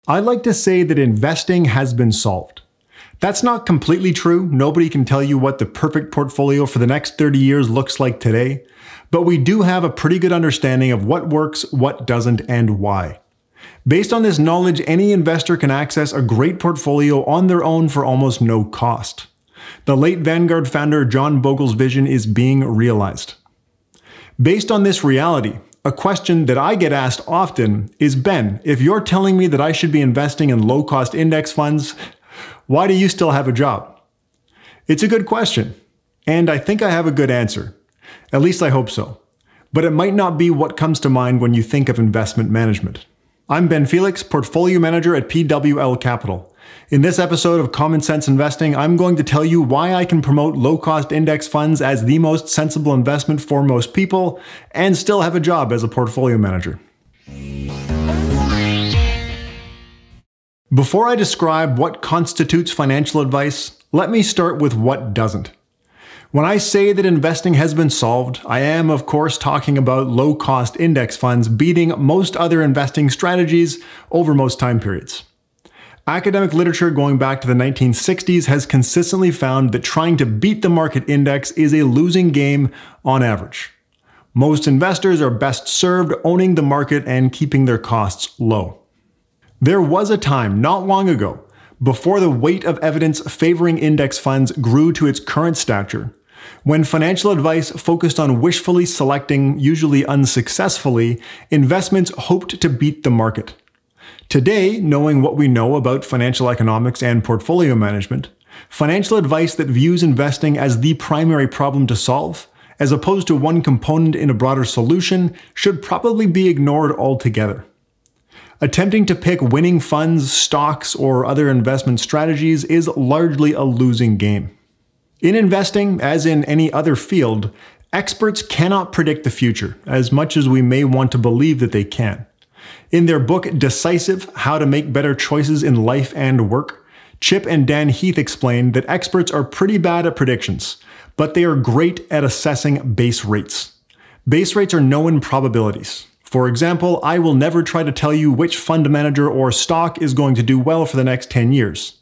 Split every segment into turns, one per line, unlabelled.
I like to say that investing has been solved. That's not completely true. Nobody can tell you what the perfect portfolio for the next 30 years looks like today, but we do have a pretty good understanding of what works, what doesn't, and why. Based on this knowledge, any investor can access a great portfolio on their own for almost no cost. The late Vanguard founder John Bogle's vision is being realized. Based on this reality, a question that I get asked often is, Ben, if you're telling me that I should be investing in low-cost index funds, why do you still have a job? It's a good question, and I think I have a good answer. At least I hope so. But it might not be what comes to mind when you think of investment management. I'm Ben Felix, Portfolio Manager at PWL Capital. In this episode of Common Sense Investing, I'm going to tell you why I can promote low-cost index funds as the most sensible investment for most people and still have a job as a portfolio manager. Before I describe what constitutes financial advice, let me start with what doesn't. When I say that investing has been solved, I am, of course, talking about low-cost index funds beating most other investing strategies over most time periods. Academic literature going back to the 1960s has consistently found that trying to beat the market index is a losing game on average. Most investors are best served owning the market and keeping their costs low. There was a time not long ago, before the weight of evidence favoring index funds grew to its current stature, when financial advice focused on wishfully selecting, usually unsuccessfully, investments hoped to beat the market. Today, knowing what we know about financial economics and portfolio management, financial advice that views investing as the primary problem to solve, as opposed to one component in a broader solution, should probably be ignored altogether. Attempting to pick winning funds, stocks, or other investment strategies is largely a losing game. In investing, as in any other field, experts cannot predict the future, as much as we may want to believe that they can. In their book Decisive: How to Make Better Choices in Life and Work, Chip and Dan Heath explain that experts are pretty bad at predictions, but they are great at assessing base rates. Base rates are known probabilities. For example, I will never try to tell you which fund manager or stock is going to do well for the next 10 years.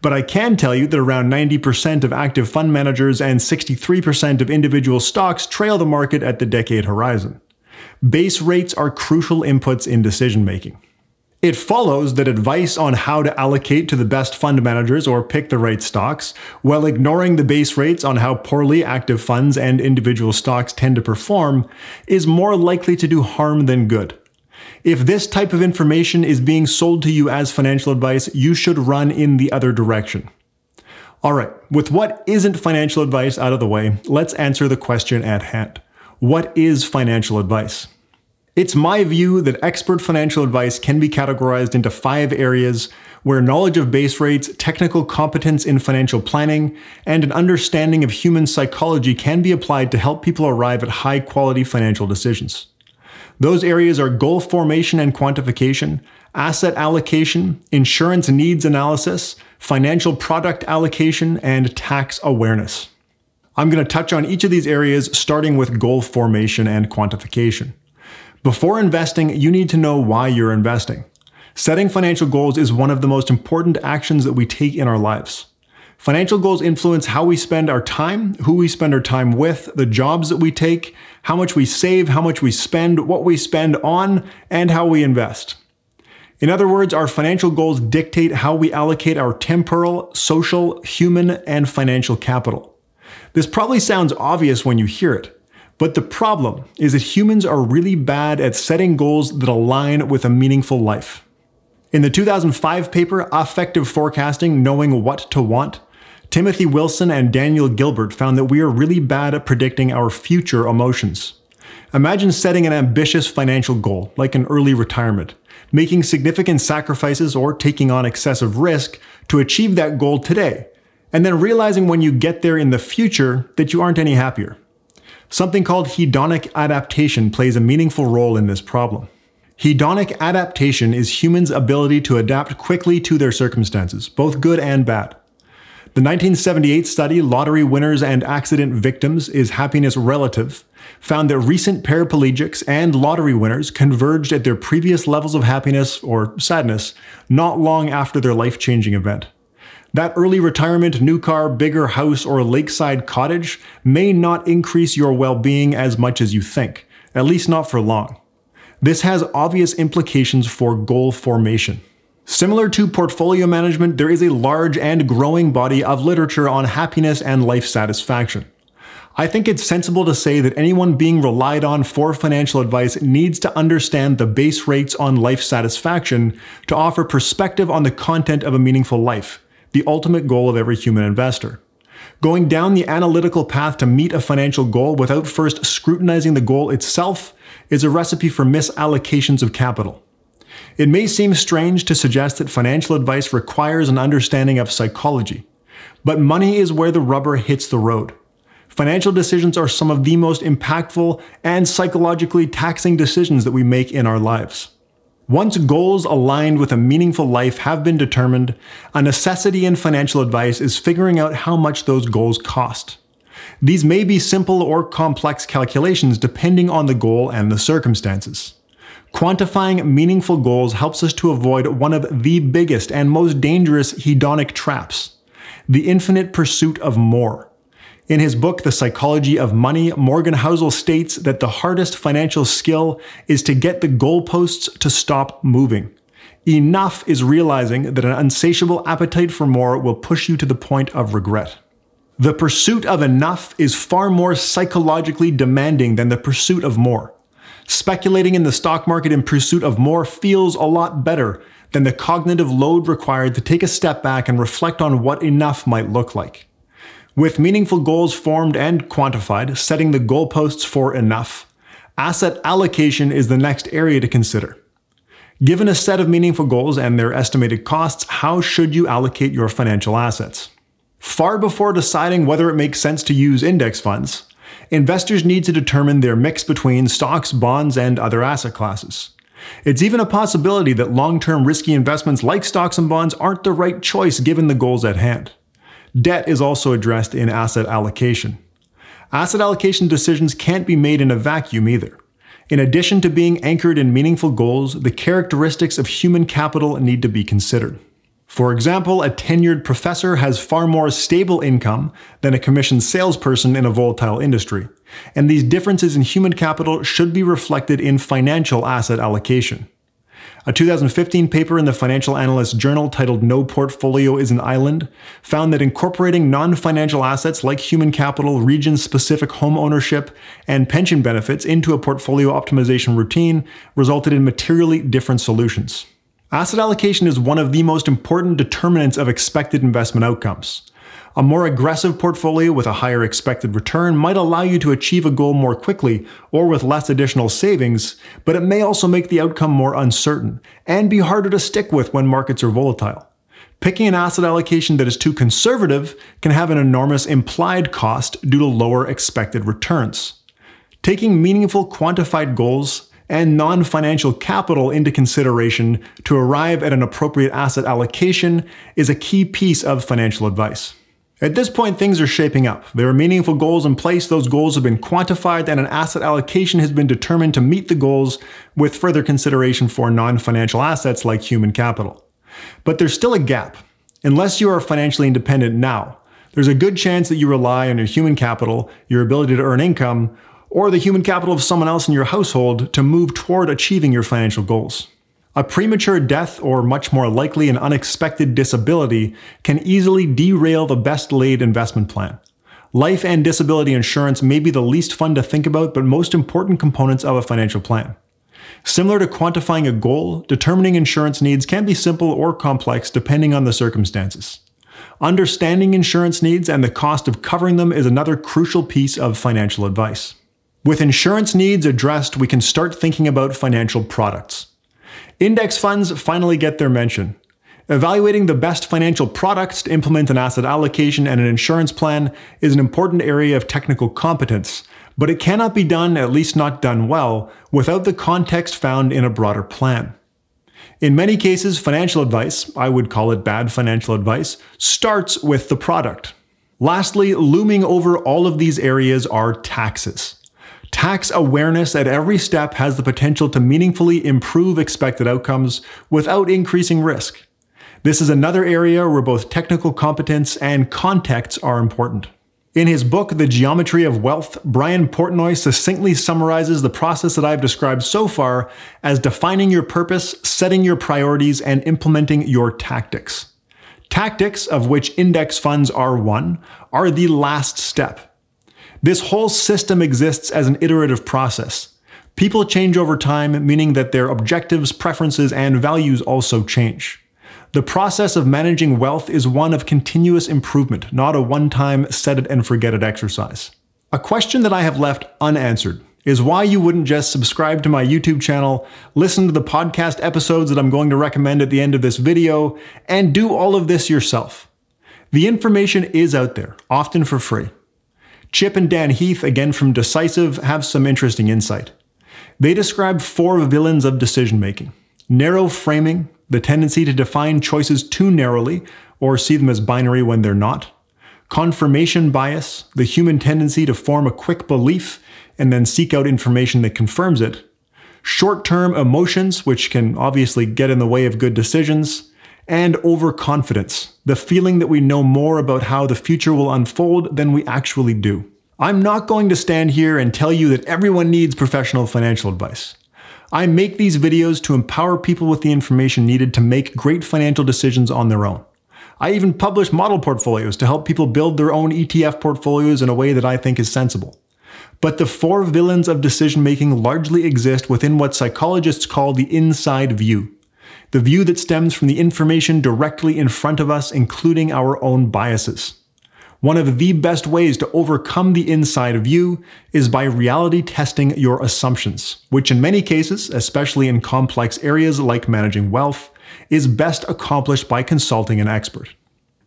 But I can tell you that around 90% of active fund managers and 63% of individual stocks trail the market at the decade horizon. Base rates are crucial inputs in decision-making. It follows that advice on how to allocate to the best fund managers or pick the right stocks, while ignoring the base rates on how poorly active funds and individual stocks tend to perform, is more likely to do harm than good. If this type of information is being sold to you as financial advice, you should run in the other direction. Alright, with what isn't financial advice out of the way, let's answer the question at hand. What is financial advice? It's my view that expert financial advice can be categorized into 5 areas where knowledge of base rates, technical competence in financial planning, and an understanding of human psychology can be applied to help people arrive at high-quality financial decisions. Those areas are goal formation and quantification, asset allocation, insurance needs analysis, financial product allocation, and tax awareness. I'm going to touch on each of these areas, starting with goal formation and quantification. Before investing, you need to know why you're investing. Setting financial goals is one of the most important actions that we take in our lives. Financial goals influence how we spend our time, who we spend our time with, the jobs that we take, how much we save, how much we spend, what we spend on, and how we invest. In other words, our financial goals dictate how we allocate our temporal, social, human, and financial capital. This probably sounds obvious when you hear it, but the problem is that humans are really bad at setting goals that align with a meaningful life. In the 2005 paper, Affective Forecasting: Knowing What to Want, Timothy Wilson and Daniel Gilbert found that we are really bad at predicting our future emotions. Imagine setting an ambitious financial goal, like an early retirement, making significant sacrifices or taking on excessive risk to achieve that goal today, and then realizing when you get there in the future that you aren't any happier. Something called hedonic adaptation plays a meaningful role in this problem. Hedonic adaptation is humans' ability to adapt quickly to their circumstances, both good and bad. The 1978 study, Lottery Winners and Accident Victims, Is Happiness Relative?, found that recent paraplegics and lottery winners converged at their previous levels of happiness or sadness not long after their life-changing event. That early retirement, new car, bigger house, or lakeside cottage may not increase your well-being as much as you think, at least not for long. This has obvious implications for goal formation. Similar to portfolio management, there is a large and growing body of literature on happiness and life satisfaction. I think it's sensible to say that anyone being relied on for financial advice needs to understand the base rates on life satisfaction to offer perspective on the content of a meaningful life, the ultimate goal of every human investor. Going down the analytical path to meet a financial goal without first scrutinizing the goal itself is a recipe for misallocations of capital. It may seem strange to suggest that financial advice requires an understanding of psychology, but money is where the rubber hits the road. Financial decisions are some of the most impactful and psychologically taxing decisions that we make in our lives. Once goals aligned with a meaningful life have been determined, a necessity in financial advice is figuring out how much those goals cost. These may be simple or complex calculations depending on the goal and the circumstances. Quantifying meaningful goals helps us to avoid one of the biggest and most dangerous hedonic traps: the infinite pursuit of more. In his book, The Psychology of Money, Morgan Housel states that the hardest financial skill is to get the goalposts to stop moving. Enough is realizing that an insatiable appetite for more will push you to the point of regret. The pursuit of enough is far more psychologically demanding than the pursuit of more. Speculating in the stock market in pursuit of more feels a lot better than the cognitive load required to take a step back and reflect on what enough might look like. With meaningful goals formed and quantified, setting the goalposts for enough, asset allocation is the next area to consider. Given a set of meaningful goals and their estimated costs, how should you allocate your financial assets? Far before deciding whether it makes sense to use index funds, investors need to determine their mix between stocks, bonds, and other asset classes. It's even a possibility that long-term risky investments like stocks and bonds aren't the right choice given the goals at hand. Debt is also addressed in asset allocation. Asset allocation decisions can't be made in a vacuum either. In addition to being anchored in meaningful goals, the characteristics of human capital need to be considered. For example, a tenured professor has far more stable income than a commissioned salesperson in a volatile industry, and these differences in human capital should be reflected in financial asset allocation. A 2015 paper in the Financial Analyst Journal titled "No Portfolio is an Island" found that incorporating non-financial assets like human capital, region-specific home ownership, and pension benefits into a portfolio optimization routine resulted in materially different solutions. Asset allocation is one of the most important determinants of expected investment outcomes. A more aggressive portfolio with a higher expected return might allow you to achieve a goal more quickly or with less additional savings, but it may also make the outcome more uncertain and be harder to stick with when markets are volatile. Picking an asset allocation that is too conservative can have an enormous implied cost due to lower expected returns. Taking meaningful quantified goals and non-financial capital into consideration to arrive at an appropriate asset allocation is a key piece of financial advice. At this point, things are shaping up. There are meaningful goals in place, those goals have been quantified, and an asset allocation has been determined to meet the goals with further consideration for non-financial assets like human capital. But there's still a gap. Unless you are financially independent now, there's a good chance that you rely on your human capital, your ability to earn income, or the human capital of someone else in your household to move toward achieving your financial goals. A premature death or much more likely an unexpected disability can easily derail the best-laid investment plan. Life and disability insurance may be the least fun to think about but most important components of a financial plan. Similar to quantifying a goal, determining insurance needs can be simple or complex depending on the circumstances. Understanding insurance needs and the cost of covering them is another crucial piece of financial advice. With insurance needs addressed, we can start thinking about financial products. Index funds finally get their mention. Evaluating the best financial products to implement an asset allocation and an insurance plan is an important area of technical competence, but it cannot be done, at least not done well, without the context found in a broader plan. In many cases, financial advice, I would call it bad financial advice, starts with the product. Lastly, looming over all of these areas are taxes. Tax awareness at every step has the potential to meaningfully improve expected outcomes without increasing risk. This is another area where both technical competence and context are important. In his book, The Geometry of Wealth, Brian Portnoy succinctly summarizes the process that I've described so far as defining your purpose, setting your priorities, and implementing your tactics. Tactics, of which index funds are one, are the last step. This whole system exists as an iterative process. People change over time, meaning that their objectives, preferences, and values also change. The process of managing wealth is one of continuous improvement, not a one-time set-it-and-forget-it exercise. A question that I have left unanswered is why you wouldn't just subscribe to my YouTube channel, listen to the podcast episodes that I'm going to recommend at the end of this video, and do all of this yourself. The information is out there, often for free. Chip and Dan Heath, again from Decisive, have some interesting insight. They describe 4 villains of decision-making: narrow framing, the tendency to define choices too narrowly or see them as binary when they're not; confirmation bias, the human tendency to form a quick belief and then seek out information that confirms it; short-term emotions, which can obviously get in the way of good decisions; and overconfidence, the feeling that we know more about how the future will unfold than we actually do. I'm not going to stand here and tell you that everyone needs professional financial advice. I make these videos to empower people with the information needed to make great financial decisions on their own. I even publish model portfolios to help people build their own ETF portfolios in a way that I think is sensible. But the 4 villains of decision-making largely exist within what psychologists call the inside view. The view that stems from the information directly in front of us, including our own biases. One of the best ways to overcome the inside view is by reality testing your assumptions, which in many cases, especially in complex areas like managing wealth, is best accomplished by consulting an expert.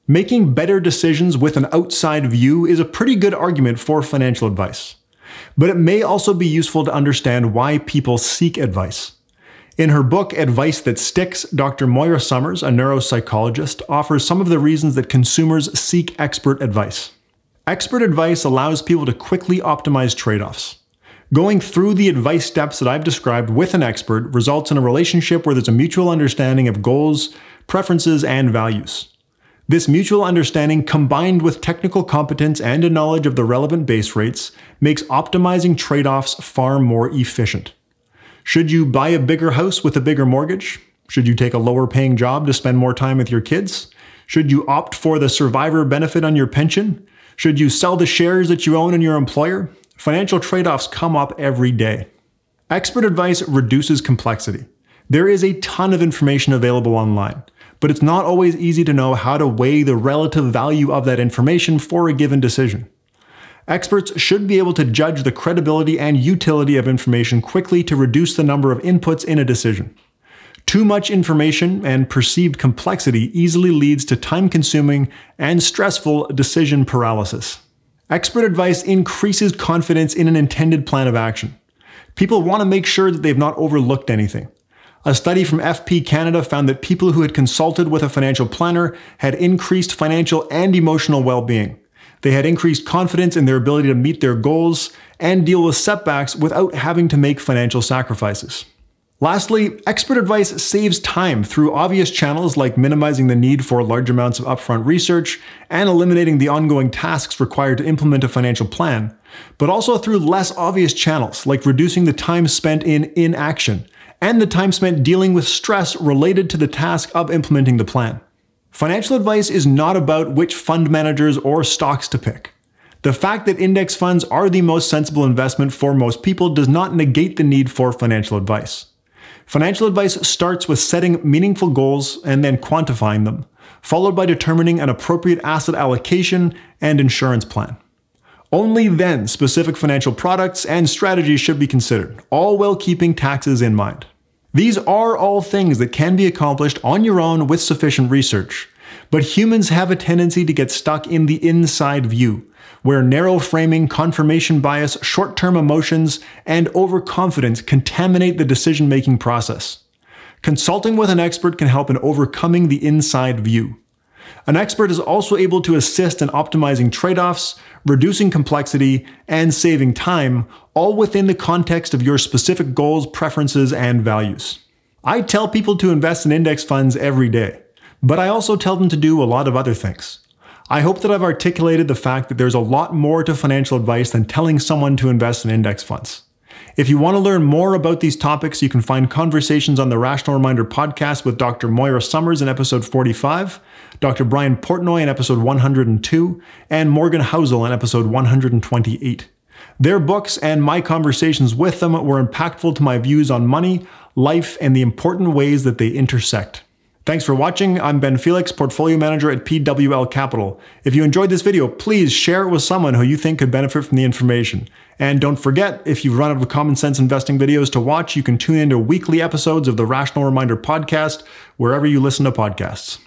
Making better decisions with an outside view is a pretty good argument for financial advice. But it may also be useful to understand why people seek advice. In her book, Advice That Sticks, Dr. Moira Summers, a neuropsychologist, offers some of the reasons that consumers seek expert advice. Expert advice allows people to quickly optimize trade-offs. Going through the advice steps that I've described with an expert results in a relationship where there's a mutual understanding of goals, preferences, and values. This mutual understanding, combined with technical competence and a knowledge of the relevant base rates, makes optimizing trade-offs far more efficient. Should you buy a bigger house with a bigger mortgage? Should you take a lower paying job to spend more time with your kids? Should you opt for the survivor benefit on your pension? Should you sell the shares that you own in your employer? Financial trade-offs come up every day. Expert advice reduces complexity. There is a ton of information available online, but it's not always easy to know how to weigh the relative value of that information for a given decision. Experts should be able to judge the credibility and utility of information quickly to reduce the number of inputs in a decision. Too much information and perceived complexity easily leads to time-consuming and stressful decision paralysis. Expert advice increases confidence in an intended plan of action. People want to make sure that they've not overlooked anything. A study from FP Canada found that people who had consulted with a financial planner had increased financial and emotional well-being. They had increased confidence in their ability to meet their goals and deal with setbacks without having to make financial sacrifices. Lastly, expert advice saves time through obvious channels like minimizing the need for large amounts of upfront research and eliminating the ongoing tasks required to implement a financial plan, but also through less obvious channels like reducing the time spent in inaction and the time spent dealing with stress related to the task of implementing the plan. Financial advice is not about which fund managers or stocks to pick. The fact that index funds are the most sensible investment for most people does not negate the need for financial advice. Financial advice starts with setting meaningful goals and then quantifying them, followed by determining an appropriate asset allocation and insurance plan. Only then specific financial products and strategies should be considered, all while keeping taxes in mind. These are all things that can be accomplished on your own with sufficient research, but humans have a tendency to get stuck in the inside view, where narrow framing, confirmation bias, short-term emotions, and overconfidence contaminate the decision-making process. Consulting with an expert can help in overcoming the inside view. An expert is also able to assist in optimizing trade-offs, reducing complexity, and saving time, all within the context of your specific goals, preferences, and values. I tell people to invest in index funds every day, but I also tell them to do a lot of other things. I hope that I've articulated the fact that there's a lot more to financial advice than telling someone to invest in index funds. If you want to learn more about these topics, you can find conversations on the Rational Reminder podcast with Dr. Moira Summers in episode 45, Dr. Brian Portnoy in episode 102, and Morgan Housel in episode 128. Their books and my conversations with them were impactful to my views on money, life, and the important ways that they intersect. Thanks for watching. I'm Ben Felix, Portfolio Manager at PWL Capital. If you enjoyed this video, please share it with someone who you think could benefit from the information. And don't forget, if you've run out of common sense investing videos to watch, you can tune into weekly episodes of the Rational Reminder podcast wherever you listen to podcasts.